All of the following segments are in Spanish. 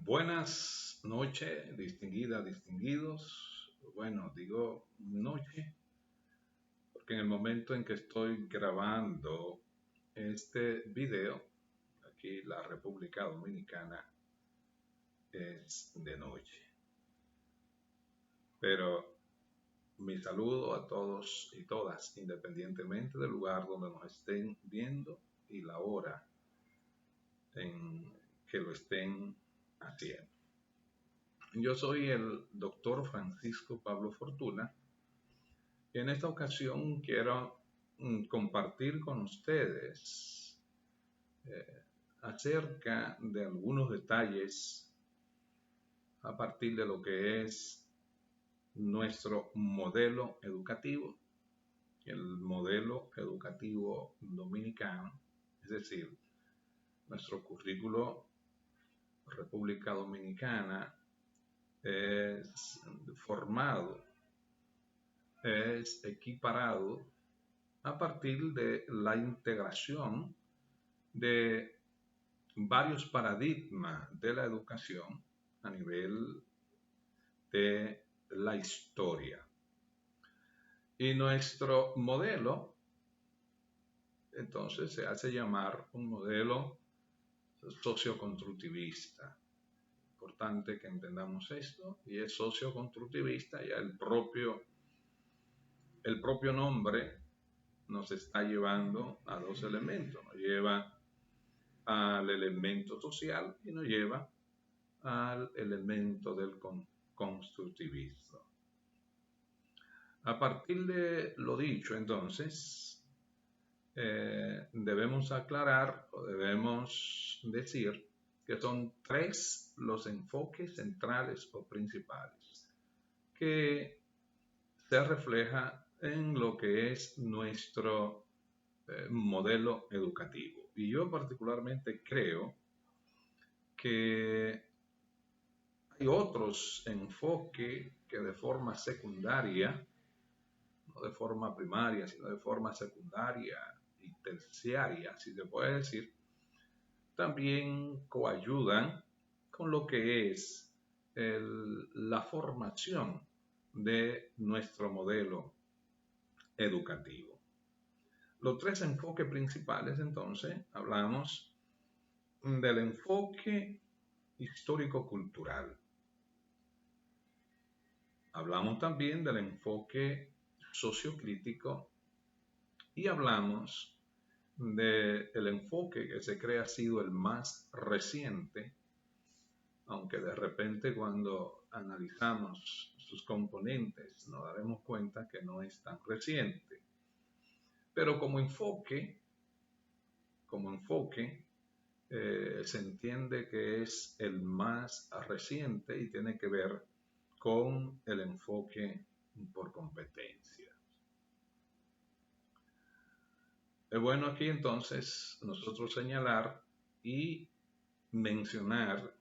Buenas noches, distinguidas, distinguidos. Bueno, digo noche porque en el momento en que estoy grabando este video, aquí la República Dominicana es de noche. Pero mi saludo a todos y todas, independientemente del lugar donde nos estén viendo y la hora en que lo estén haciendo. Yo soy el doctor Francisco Pablo Fortuna y en esta ocasión quiero compartir con ustedes eh, acerca de algunos detalles a partir de lo que es nuestro modelo educativo, el modelo educativo dominicano, es decir, nuestro currículo República Dominicana es formado, es equiparado a partir de la integración de varios paradigmas de la educación a nivel de la historia. Y nuestro modelo, entonces, se hace llamar un modelo socioconstructivista. Importante que entendamos esto, y es socioconstructivista, ya el propio nombre nos está llevando a dos elementos, nos lleva al elemento social y nos lleva al elemento del constructivismo. A partir de lo dicho, entonces, debemos aclarar o debemos decir que son tres los enfoques centrales o principales que se refleja en lo que es nuestro modelo educativo. Y yo particularmente creo que hay otros enfoques que de forma secundaria, no de forma primaria, sino de forma secundaria y terciaria, si se puede decir, también coayudan con lo que es la formación de nuestro modelo educativo. Los tres enfoques principales, entonces, hablamos del enfoque histórico-cultural. Hablamos también del enfoque sociocrítico y hablamos del enfoque que se cree ha sido el más reciente, aunque de repente cuando analizamos sus componentes nos daremos cuenta que no es tan reciente. Pero como enfoque, se entiende que es el más reciente y tiene que ver con el enfoque por competencia. Es bueno aquí entonces nosotros señalar y mencionar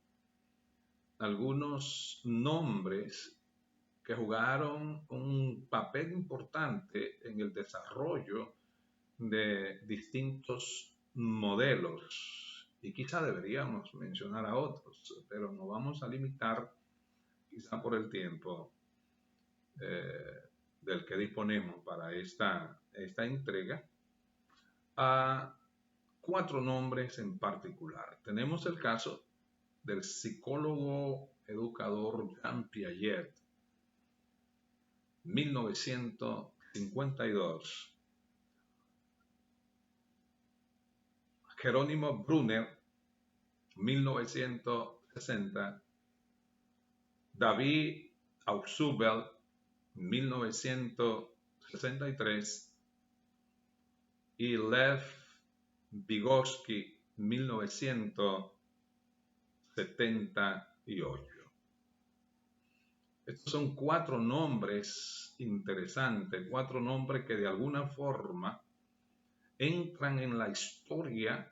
algunos nombres que jugaron un papel importante en el desarrollo de distintos modelos. Y quizá deberíamos mencionar a otros, pero nos vamos a limitar, quizá por el tiempo del que disponemos para esta entrega, a cuatro nombres en particular. Tenemos el caso del psicólogo educador Jean Piaget, 1952. Jerónimo Brunner, 1960. David Ausubel, 1963. Y Lev Vygotsky, 1978. Estos son cuatro nombres interesantes, cuatro nombres que de alguna forma entran en la historia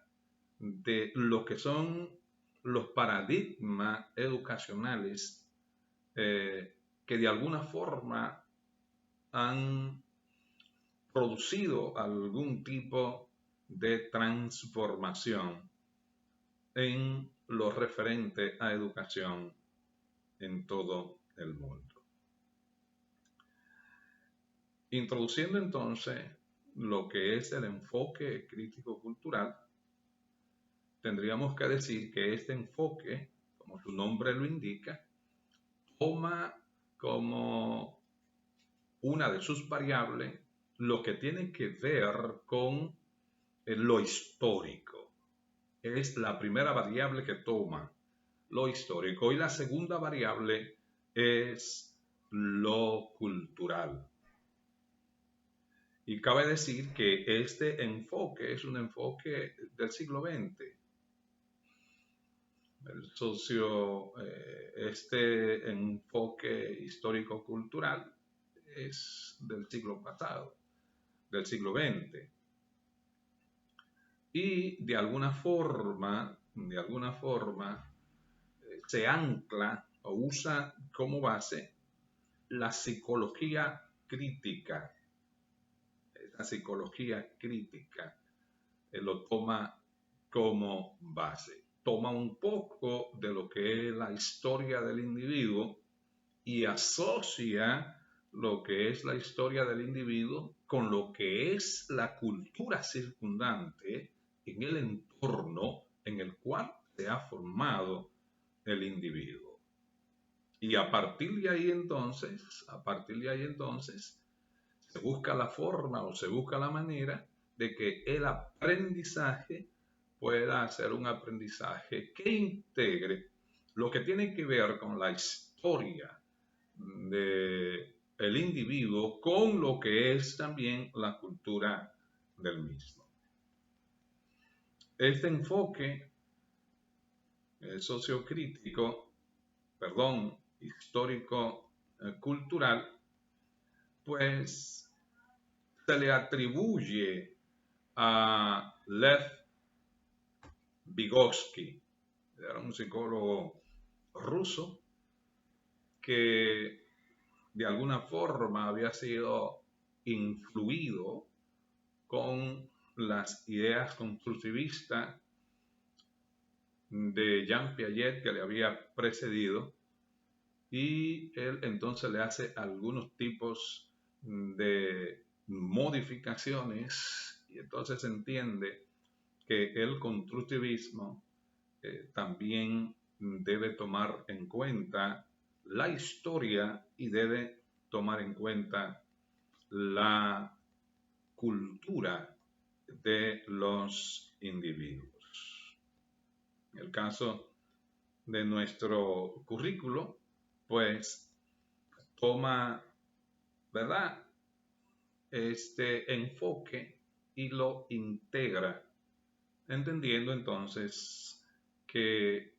de lo que son los paradigmas educacionales que de alguna forma han producido algún tipo de transformación en lo referente a educación en todo el mundo. Introduciendo entonces lo que es el enfoque crítico-cultural, tendríamos que decir que este enfoque, como su nombre lo indica, toma como una de sus variables lo que tiene que ver con lo histórico. Es la primera variable que toma lo histórico y la segunda variable es lo cultural. Y cabe decir que este enfoque es un enfoque del siglo XX. Este enfoque histórico-cultural es del siglo pasado, del siglo XX. Y de alguna forma, se ancla o usa como base la psicología crítica. La psicología crítica lo toma como base. Toma un poco de lo que es la historia del individuo y asocia lo que es la historia del individuo con lo que es la cultura circundante en el entorno en el cual se ha formado el individuo. Y a partir de ahí entonces, se busca la forma o se busca la manera de que el aprendizaje pueda ser un aprendizaje que integre lo que tiene que ver con la historia del individuo con lo que es también la cultura del mismo. Este enfoque histórico-cultural, pues se le atribuye a Lev Vygotsky, era un psicólogo ruso que de alguna forma había sido influido con las ideas constructivistas de Jean Piaget que le había precedido, y él entonces le hace algunos tipos de modificaciones y entonces se entiende que el constructivismo también debe tomar en cuenta la historia y debe tomar en cuenta la cultura de los individuos. En el caso de nuestro currículo, pues toma, ¿verdad?, este enfoque y lo integra, entendiendo entonces que,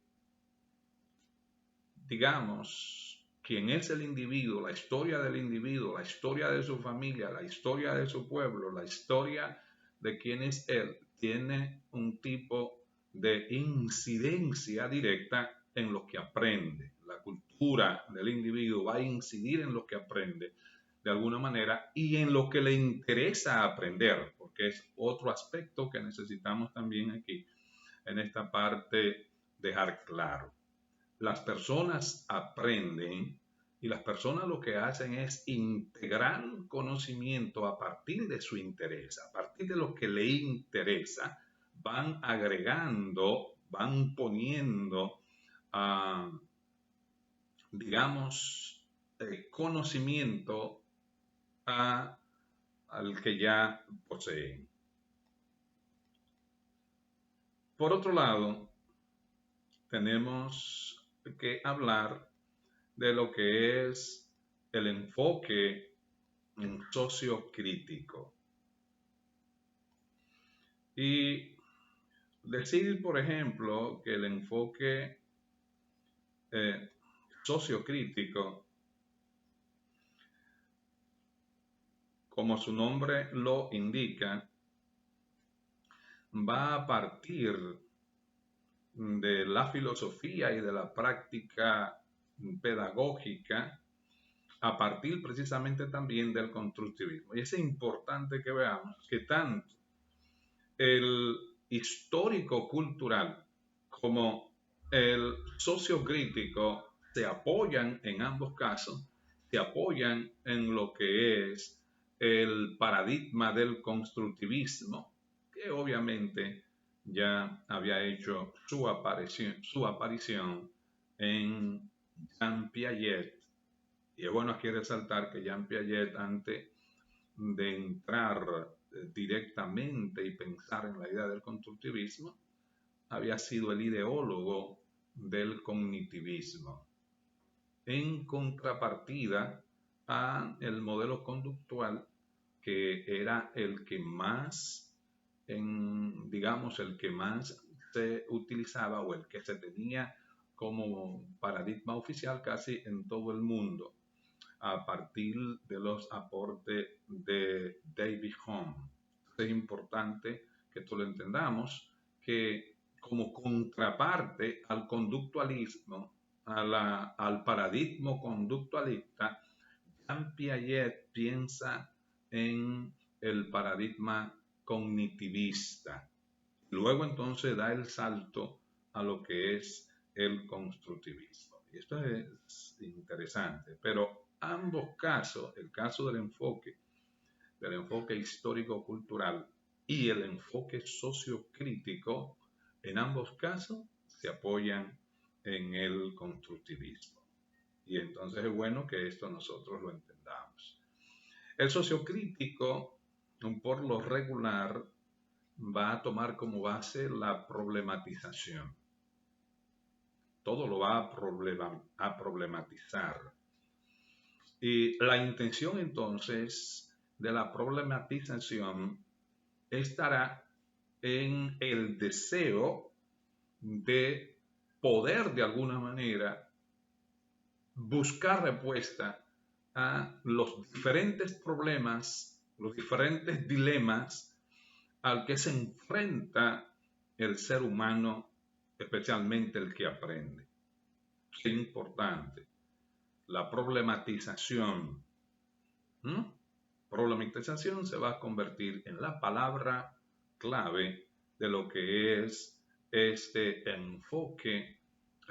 digamos, quién es el individuo, la historia del individuo, la historia de su familia, la historia de su pueblo, la historia de quién es él, tiene un tipo de incidencia directa en lo que aprende. La cultura del individuo va a incidir en lo que aprende de alguna manera y en lo que le interesa aprender, porque es otro aspecto que necesitamos también aquí en esta parte dejar claro. Las personas aprenden y las personas lo que hacen es integrar conocimiento a partir de su interés, a partir de lo que le interesa, van agregando, van poniendo, digamos, conocimiento al que ya poseen. Por otro lado, tenemos que hablar de lo que es el enfoque sociocrítico. Y decir, por ejemplo, que el enfoque sociocrítico, como su nombre lo indica, va a partir de la filosofía y de la práctica pedagógica, a partir precisamente también del constructivismo. Y es importante que veamos que tanto el histórico-cultural como el sociocrítico se apoyan en ambos casos, se apoyan en lo que es el paradigma del constructivismo, que obviamente ya había hecho su aparición en Jean Piaget. Y es bueno aquí resaltar que Jean Piaget, antes de entrar directamente y pensar en la idea del constructivismo, había sido el ideólogo del cognitivismo, en contrapartida a el modelo conductual, que era el que más, digamos, el que más se utilizaba o el que se tenía como paradigma oficial casi en todo el mundo, a partir de los aportes de David Hume. Es importante que esto lo entendamos, que como contraparte al conductualismo, al paradigma conductualista, Jean Piaget piensa en el paradigma cognitivista. Luego entonces da el salto a lo que es el constructivismo. Y esto es interesante, pero ambos casos, el caso del enfoque histórico-cultural y el enfoque sociocrítico, en ambos casos se apoyan en el constructivismo. Y entonces es bueno que esto nosotros lo entendamos. El sociocrítico, por lo regular, va a tomar como base la problematización. Todo lo va a problematizar. Y la intención entonces de la problematización estará en el deseo de poder de alguna manera buscar respuesta a los diferentes problemas, los diferentes dilemas al que se enfrenta el ser humano, especialmente el que aprende. Es importante. La problematización. Problematización se va a convertir en la palabra clave de lo que es este enfoque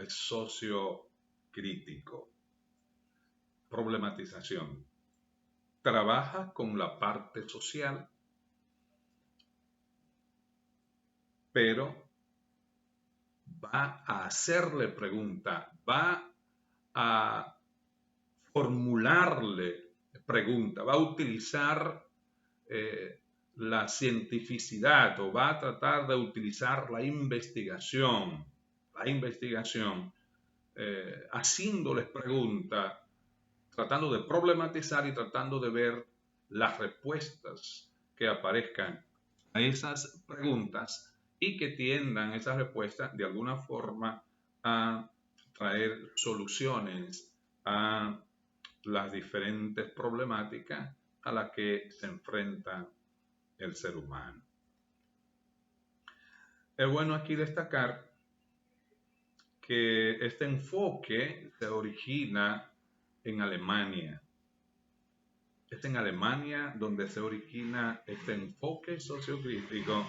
sociocrítico. Problematización. Trabaja con la parte social, pero va a hacerle pregunta, va a formularle pregunta, va a utilizar la cientificidad o va a tratar de utilizar la investigación haciéndoles preguntas, tratando de problematizar y tratando de ver las respuestas que aparezcan a esas preguntas y que tiendan esas respuestas de alguna forma a traer soluciones a las diferentes problemáticas a las que se enfrenta el ser humano. Es bueno aquí destacar que este enfoque se origina en Alemania. Es en Alemania donde se origina este enfoque sociocrítico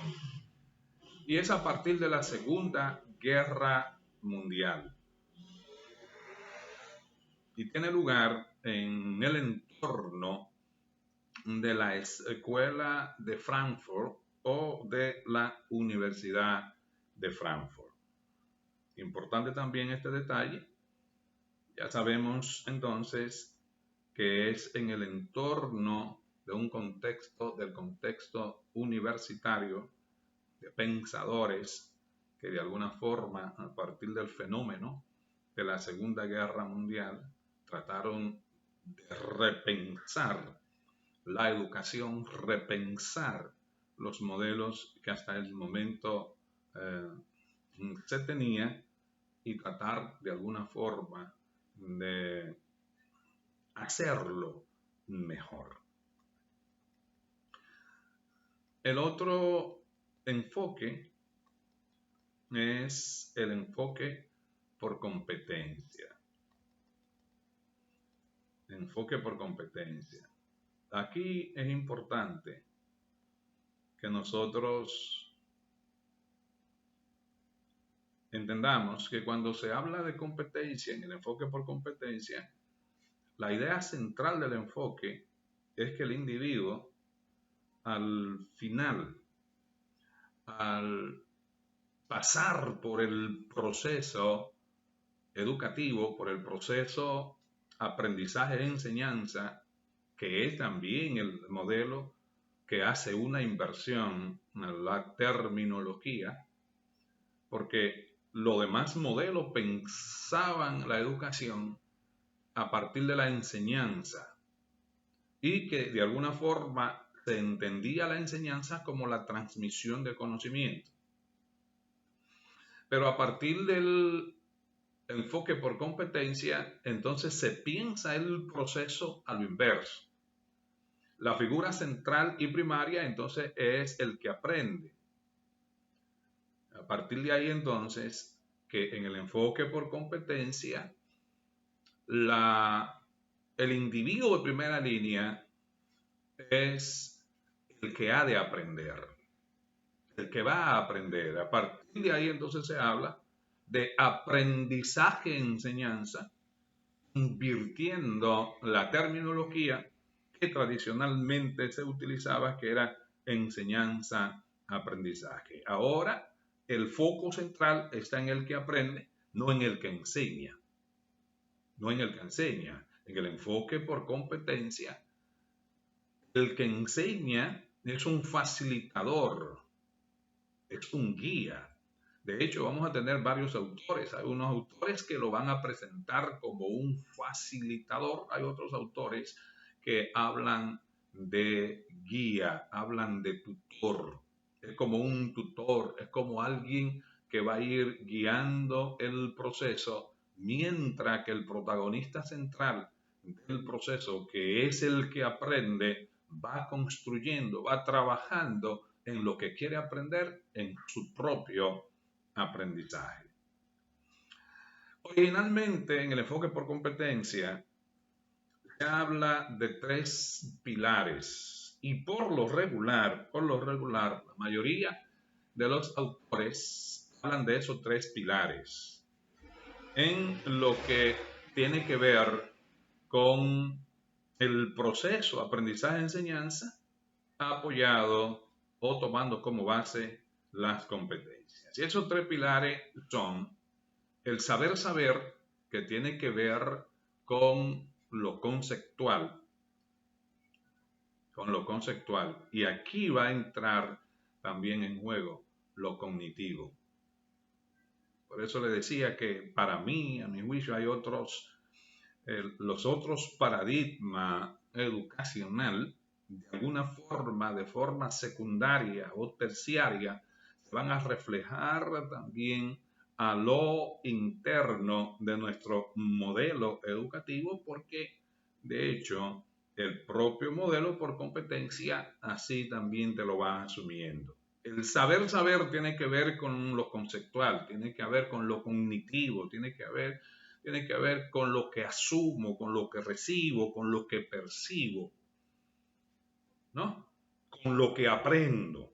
y es a partir de la Segunda Guerra Mundial. Y tiene lugar en el entorno de la Escuela de Frankfurt o de la Universidad de Frankfurt. Importante también este detalle. Ya sabemos entonces que es en el entorno de un contexto, del contexto universitario, de pensadores que de alguna forma, a partir del fenómeno de la Segunda Guerra Mundial, trataron de repensar la educación, repensar los modelos que hasta el momento se tenía y tratar de alguna forma de hacerlo mejor. El otro enfoque es el enfoque por competencia. Enfoque por competencia. Aquí es importante que nosotros entendamos que cuando se habla de competencia, en el enfoque por competencia, la idea central del enfoque es que el individuo, al final, al pasar por el proceso educativo, por el proceso aprendizaje-enseñanza, que es también el modelo que hace una inversión en la terminología, porque los demás modelos pensaban la educación a partir de la enseñanza y que de alguna forma se entendía la enseñanza como la transmisión de conocimiento. Pero a partir del enfoque por competencia, entonces se piensa el proceso a lo inverso. La figura central y primaria entonces es el que aprende. A partir de ahí entonces, que en el enfoque por competencia, el individuo de primera línea es el que ha de aprender, el que va a aprender. A partir de ahí entonces se habla de aprendizaje-enseñanza, invirtiendo la terminología que tradicionalmente se utilizaba, que era enseñanza-aprendizaje. Ahora el foco central está en el que aprende, no en el que enseña. No en el que enseña. En el enfoque por competencia, el que enseña es un facilitador, es un guía. De hecho, vamos a tener varios autores. Hay unos autores que lo van a presentar como un facilitador. Hay otros autores que hablan de guía, hablan de tutor. Es como un tutor, es como alguien que va a ir guiando el proceso, mientras que el protagonista central del proceso, que es el que aprende, va construyendo, va trabajando en lo que quiere aprender en su propio aprendizaje. Originalmente, en el enfoque por competencia, se habla de 3 pilares y por lo regular, la mayoría de los autores hablan de esos 3 pilares en lo que tiene que ver con el proceso aprendizaje-enseñanza apoyado o tomando como base las competencias. Y esos 3 pilares son el saber, que tiene que ver con lo conceptual, y aquí va a entrar también en juego lo cognitivo. Por eso le decía que para mí, a mi juicio, hay los otros paradigmas educacional, de alguna forma, de forma secundaria o terciaria, se van a reflejar también a lo interno de nuestro modelo educativo, porque de hecho el propio modelo por competencia así también te lo va asumiendo. El saber tiene que ver con lo conceptual, tiene que ver con lo cognitivo, tiene que ver con lo que asumo, con lo que recibo, con lo que percibo, ¿no? Con lo que aprendo.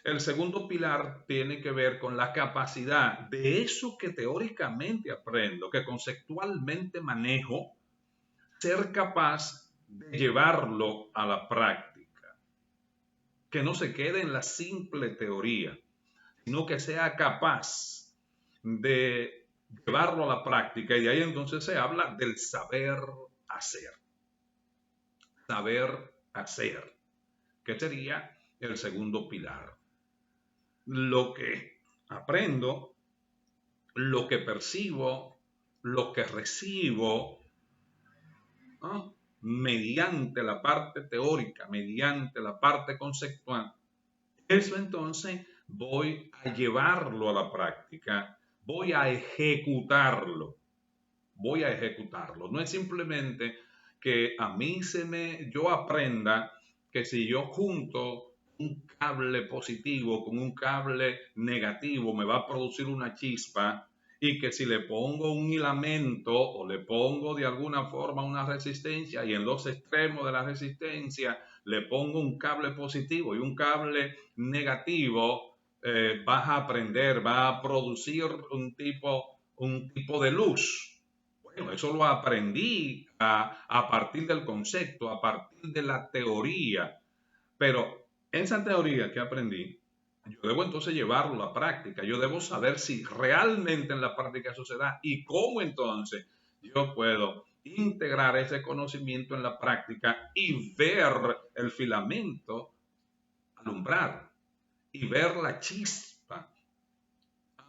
El segundo pilar tiene que ver con la capacidad de eso que teóricamente aprendo, que conceptualmente manejo, ser capaz de llevarlo a la práctica. Que no se quede en la simple teoría, sino que sea capaz de llevarlo a la práctica, y de ahí entonces se habla del saber hacer. Saber hacer, que sería el segundo pilar. Lo que aprendo, lo que percibo, lo que recibo, ¿no? Mediante la parte teórica, mediante la parte conceptual. Eso entonces voy a llevarlo a la práctica, voy a ejecutarlo. No es simplemente que a mí yo aprenda que si yo junto un cable positivo con un cable negativo me va a producir una chispa, y que si le pongo un hilamento o le pongo de alguna forma una resistencia y en los extremos de la resistencia le pongo un cable positivo y un cable negativo, vas a aprender, vas a producir un tipo de luz. Bueno, eso lo aprendí a partir del concepto, a partir de la teoría. Pero esa teoría que aprendí, yo debo entonces llevarlo a la práctica. Yo debo saber si realmente en la práctica eso se da y cómo entonces yo puedo integrar ese conocimiento en la práctica y ver el filamento alumbrar y ver la chispa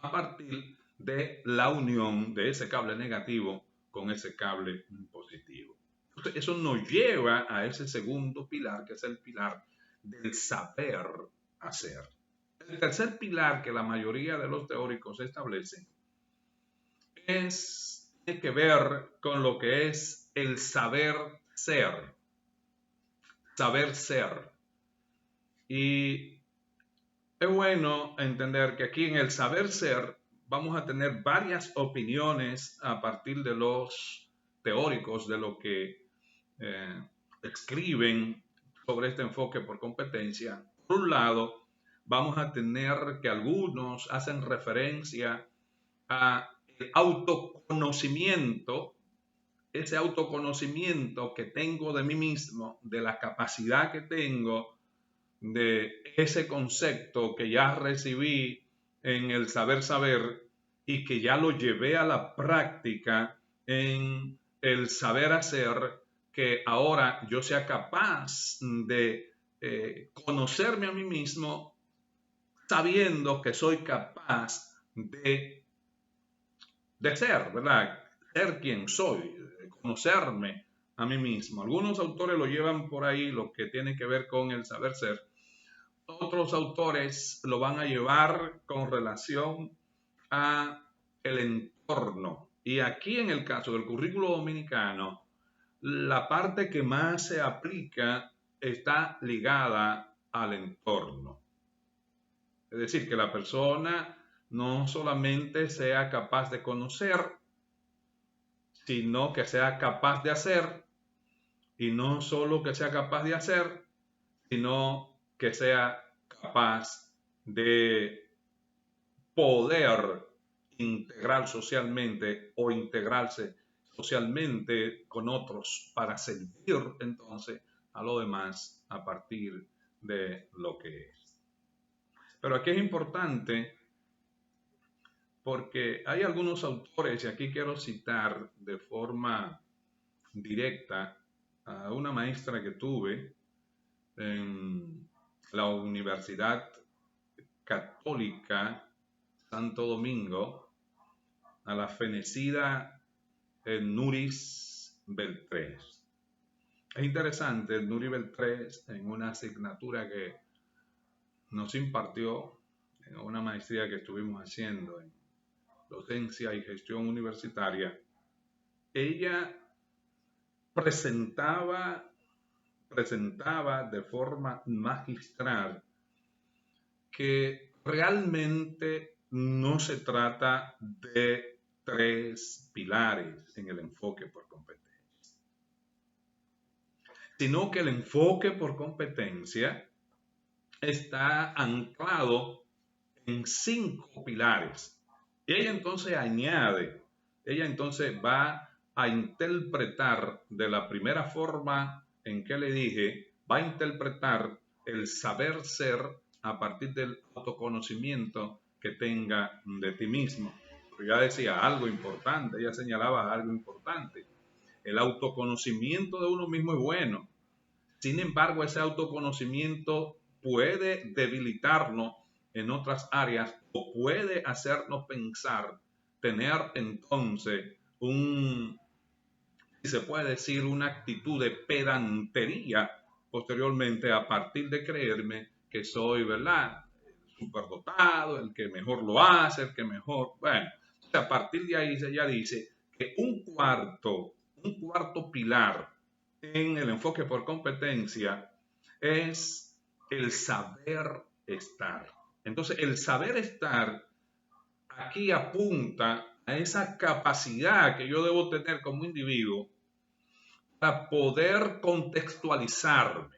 a partir de la unión de ese cable negativo con ese cable positivo. Entonces, eso nos lleva a ese segundo pilar, que es el pilar del saber hacer. El tercer pilar que la mayoría de los teóricos establecen tiene que ver con lo que es el saber ser. Saber ser. Y es bueno entender que aquí en el saber ser vamos a tener varias opiniones a partir de los teóricos, de lo que escriben sobre este enfoque por competencia. Por un lado, vamos a tener que algunos hacen referencia a el autoconocimiento, ese autoconocimiento que tengo de mí mismo, de la capacidad que tengo, de ese concepto que ya recibí en el saber y que ya lo llevé a la práctica en el saber hacer, que ahora yo sea capaz de conocerme a mí mismo sabiendo que soy capaz de ser, ¿verdad? Ser quien soy, conocerme a mí mismo. Algunos autores lo llevan por ahí, lo que tiene que ver con el saber ser. Otros autores lo van a llevar con relación a el entorno. Y aquí en el caso del currículo dominicano, la parte que más se aplica está ligada al entorno. Es decir, que la persona no solamente sea capaz de conocer, sino que sea capaz de hacer, y no solo que sea capaz de hacer, sino que sea capaz de poder integrar socialmente o integrarse socialmente con otros para servir entonces a lo demás a partir de lo que es. Pero aquí es importante porque hay algunos autores, y aquí quiero citar de forma directa a una maestra que tuve en la Universidad Católica Santo Domingo, a la fenecida Nuris Beltrés. Es interesante, el Nuris Beltrés, en una asignatura que nos impartió, en una maestría que estuvimos haciendo en docencia y gestión universitaria, ella presentaba de forma magistral que realmente no se trata de tres pilares en el enfoque por competencia, sino que el enfoque por competencia está anclado en 5 pilares. Y ella entonces añade, ella entonces va a interpretar de la primera forma en que le dije, va a interpretar el saber ser a partir del autoconocimiento que tenga de ti mismo. Pero ya decía algo importante, ella señalaba algo importante. El autoconocimiento de uno mismo es bueno. Sin embargo, ese autoconocimiento puede debilitarnos en otras áreas o puede hacernos pensar, tener entonces si se puede decir, una actitud de pedantería posteriormente a partir de creerme que soy, ¿verdad?, superdotado, el que mejor lo hace, el que mejor, bueno, a partir de ahí ella dice que un cuarto pilar en el enfoque por competencia es el saber estar. Entonces, el saber estar aquí apunta a esa capacidad que yo debo tener como individuo para poder contextualizarme.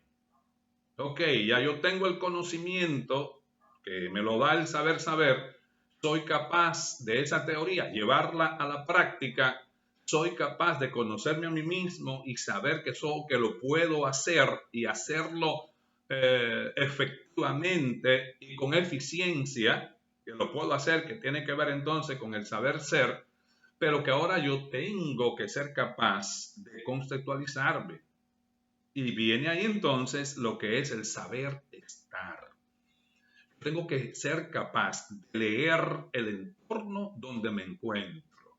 Ok, ya yo tengo el conocimiento que me lo da el saber, soy capaz de esa teoría llevarla a la práctica, soy capaz de conocerme a mí mismo y saber que lo puedo hacer y hacerlo efectivamente y con eficiencia, que lo puedo hacer, que tiene que ver entonces con el saber ser, pero que ahora yo tengo que ser capaz de conceptualizarme. Y viene ahí entonces lo que es el saber estar. Tengo que ser capaz de leer el entorno donde me encuentro,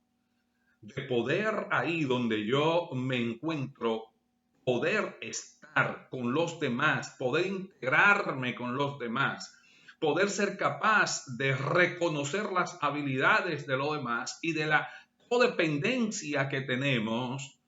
de poder ahí donde yo me encuentro, poder estar con los demás, poder integrarme con los demás, poder ser capaz de reconocer las habilidades de los demás y de la codependencia que tenemos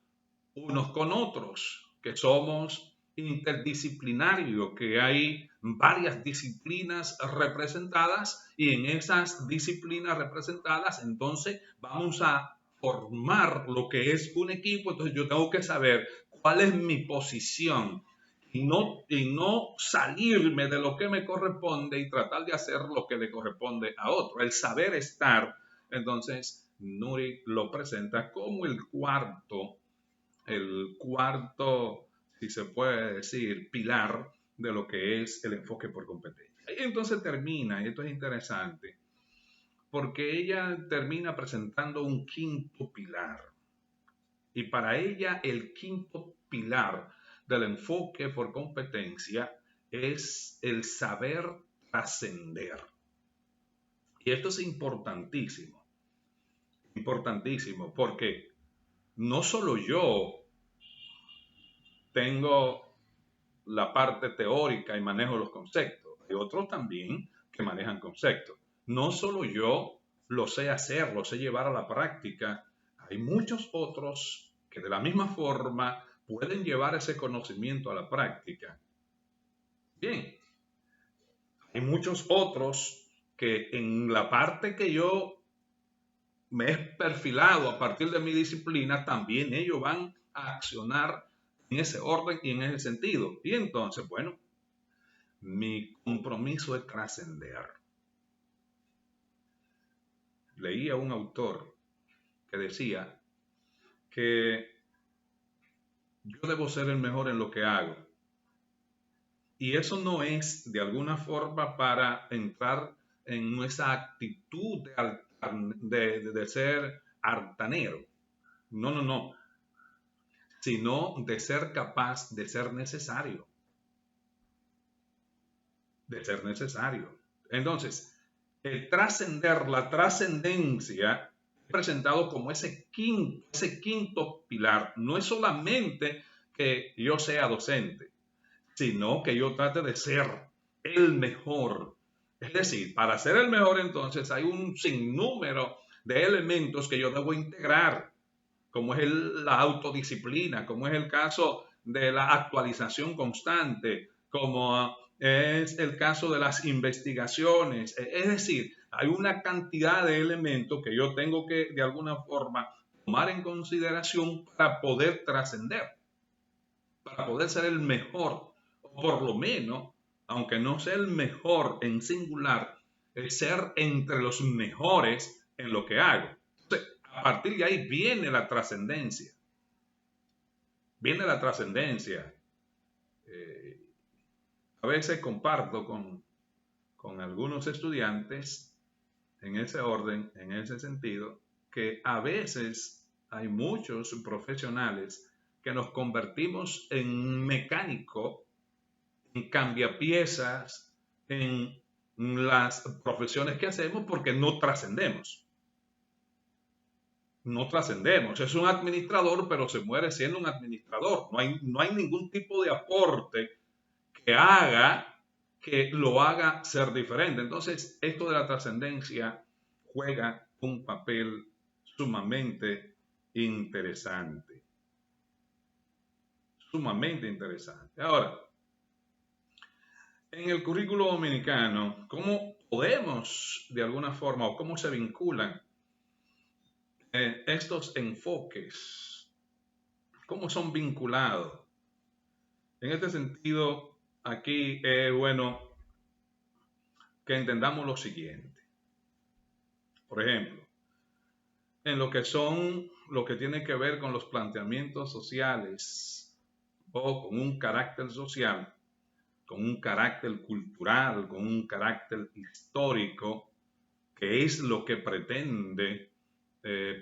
unos con otros, que somos interdisciplinarios, que hay varias disciplinas representadas y en esas disciplinas representadas entonces vamos a formar lo que es un equipo. Entonces yo tengo que saber cuál es mi posición y no salirme de lo que me corresponde y tratar de hacer lo que le corresponde a otro. El saber estar, entonces Nuri lo presenta como el cuarto, si se puede decir, pilar de lo que es el enfoque por competencia. Y entonces termina, y esto es interesante, porque ella termina presentando un quinto pilar. Y para ella el quinto pilar del enfoque por competencia es el saber trascender. Y esto es importantísimo, porque no solo yo tengo la parte teórica y manejo los conceptos. Hay otros también que manejan conceptos. No solo yo lo sé hacer, lo sé llevar a la práctica. Hay muchos otros que de la misma forma pueden llevar ese conocimiento a la práctica. Bien, hay muchos otros que en la parte que yo me he perfilado a partir de mi disciplina, también ellos van a accionar en ese orden y en ese sentido. Y entonces, bueno, mi compromiso es trascender. Leí a un autor que decía que yo debo ser el mejor en lo que hago. Y eso no es de alguna forma para entrar en esa actitud de ser altanero. No. Sino de ser capaz de ser necesario. De ser necesario. Entonces, el trascender, la trascendencia, presentado como ese quinto pilar. No es solamente que yo sea docente, sino que yo trate de ser el mejor. Es decir, para ser el mejor entonces hay un sinnúmero de elementos que yo debo integrar, como es la autodisciplina, como es el caso de la actualización constante, como es el caso de las investigaciones. Es decir, hay una cantidad de elementos que yo tengo que de alguna forma tomar en consideración para poder trascender, para poder ser el mejor, o por lo menos, aunque no sea el mejor en singular, el ser entre los mejores en lo que hago. Entonces, a partir de ahí viene la trascendencia. Viene la trascendencia. A veces comparto con algunos estudiantes en ese orden, en ese sentido, que a veces hay muchos profesionales que nos convertimos en mecánico, en cambiapiezas, en las profesiones que hacemos porque no trascendemos. No trascendemos. Es un administrador, pero se muere siendo un administrador. No hay ningún tipo de aporte que lo haga ser diferente. Entonces, esto de la trascendencia juega un papel sumamente interesante. Sumamente interesante. Ahora, en el currículo dominicano, ¿cómo podemos, de alguna forma, o cómo se vinculan estos enfoques? ¿Cómo son vinculados? En este sentido, aquí, bueno, que entendamos lo siguiente. Por ejemplo, en lo que tiene que ver con los planteamientos sociales o con un carácter social, con un carácter cultural, con un carácter histórico, que es lo que pretende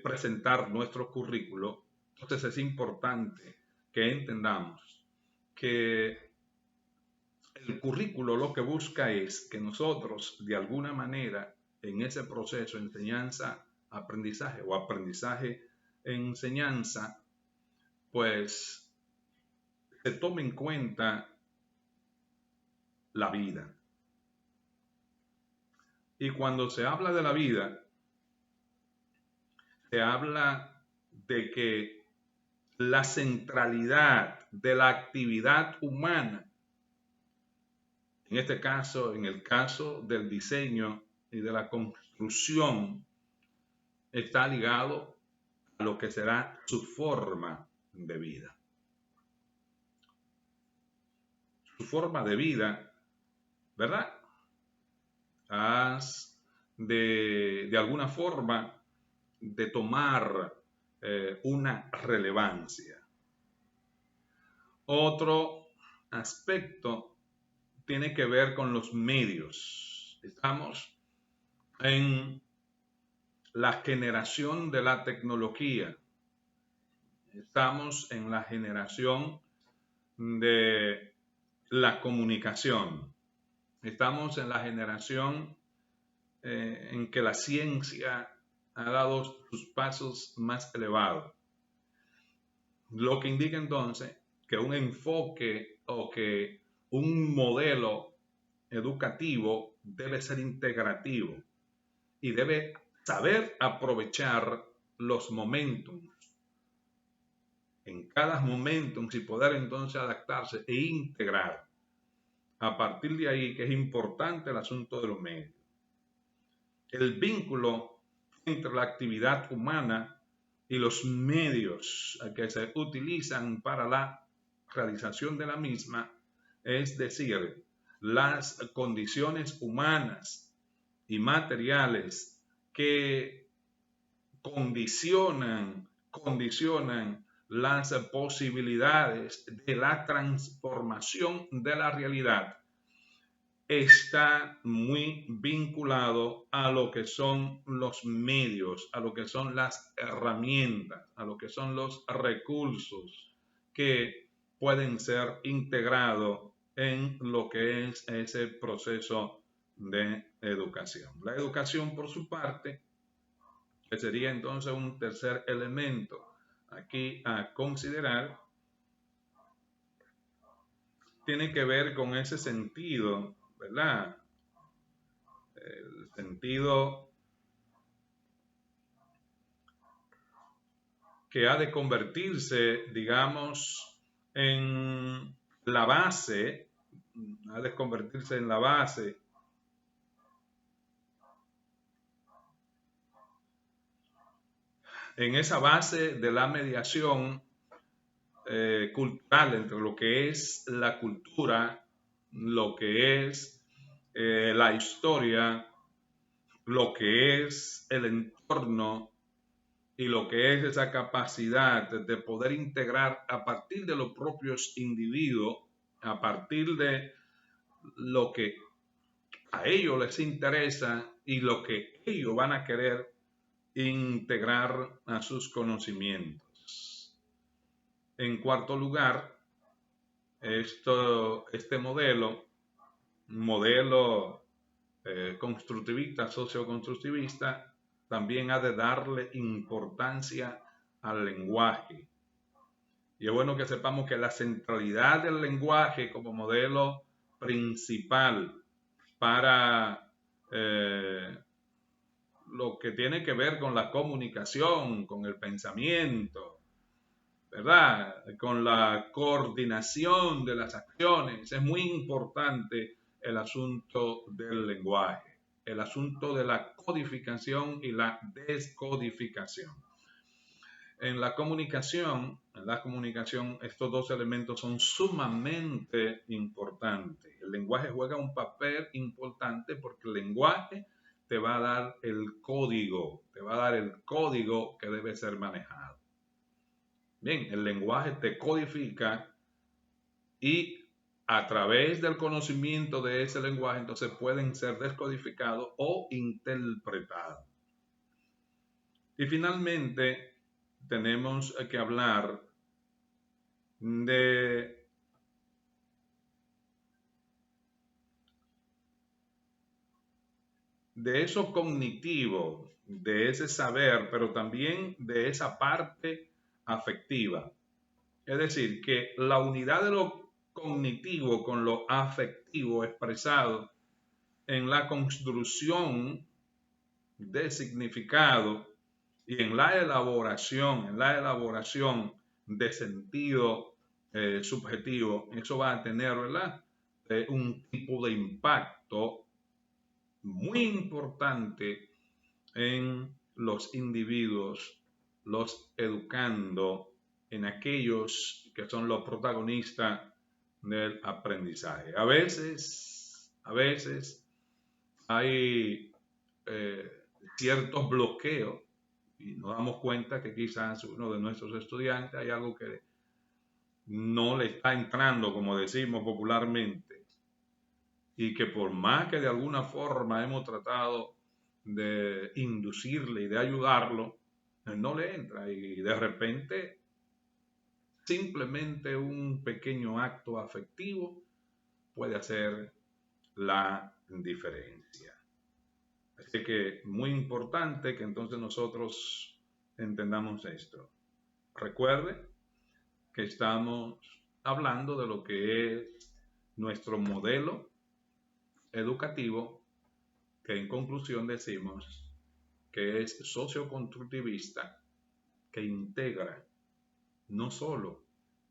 presentar nuestro currículo. Entonces es importante que entendamos que el currículo lo que busca es que nosotros, de alguna manera, en ese proceso, enseñanza-aprendizaje o aprendizaje-enseñanza, pues se tome en cuenta la vida. Y cuando se habla de la vida, se habla de que la centralidad de la actividad humana, en este caso, en el caso del diseño y de la construcción, está ligado a lo que será su forma de vida. Su forma de vida, ¿verdad? Has de alguna forma de tomar una relevancia. Otro aspecto tiene que ver con los medios. Estamos en la generación de la tecnología. Estamos en la generación de la comunicación. Estamos en la generación en que la ciencia ha dado sus pasos más elevados. Lo que indica entonces que un enfoque o que un modelo educativo debe ser integrativo y debe saber aprovechar los momentos en cada momentum y poder entonces adaptarse e integrar. A partir de ahí que es importante el asunto de los medios. El vínculo entre la actividad humana y los medios que se utilizan para la realización de la misma, es decir, las condiciones humanas y materiales que condicionan las posibilidades de la transformación de la realidad, está muy vinculado a lo que son los medios, a lo que son las herramientas, a lo que son los recursos que pueden ser integrados en lo que es ese proceso de educación. La educación, por su parte, que sería entonces un tercer elemento aquí a considerar, tiene que ver con ese sentido, ¿verdad? El sentido que ha de convertirse, digamos, en la base, en esa base de la mediación cultural entre lo que es la cultura, lo que es la historia, lo que es el entorno y lo que es esa capacidad de poder integrar a partir de los propios individuos, a partir de lo que a ellos les interesa y lo que ellos van a querer integrar a sus conocimientos. En cuarto lugar, este modelo constructivista, socioconstructivista, también ha de darle importancia al lenguaje. Y es bueno que sepamos que la centralidad del lenguaje como modelo principal para lo que tiene que ver con la comunicación, con el pensamiento, ¿verdad? Con la coordinación de las acciones. Es muy importante el asunto del lenguaje, el asunto de la codificación y la descodificación. En la comunicación, estos dos elementos son sumamente importantes. El lenguaje juega un papel importante porque el lenguaje te va a dar el código, que debe ser manejado. Bien, el lenguaje te codifica y a través del conocimiento de ese lenguaje, entonces pueden ser descodificados o interpretados. Y finalmente, tenemos que hablar de eso cognitivo, de ese saber, pero también de esa parte afectiva. Es decir, que la unidad de lo cognitivo con lo afectivo expresado en la construcción de significado y en la elaboración de sentido subjetivo, eso va a tener, ¿verdad? Un tipo de impacto muy importante en los individuos, los educando, en aquellos que son los protagonistas del aprendizaje. A veces hay ciertos bloqueos y nos damos cuenta que quizás uno de nuestros estudiantes hay algo que no le está entrando, como decimos popularmente, y que por más que de alguna forma hemos tratado de inducirle y de ayudarlo, no le entra y de repente simplemente un pequeño acto afectivo puede hacer la diferencia. Así que muy importante que entonces nosotros entendamos esto. Recuerde que estamos hablando de lo que es nuestro modelo educativo, que en conclusión decimos que es socioconstructivista, que integra no solo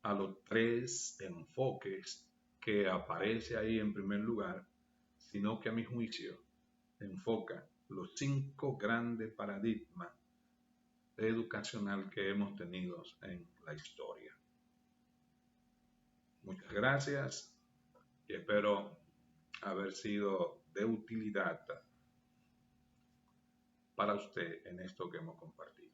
a los tres enfoques que aparece ahí en primer lugar, sino que a mi juicio enfoca los 5 grandes paradigmas educacional que hemos tenido en la historia. Muchas gracias y espero haber sido de utilidad para usted en esto que hemos compartido.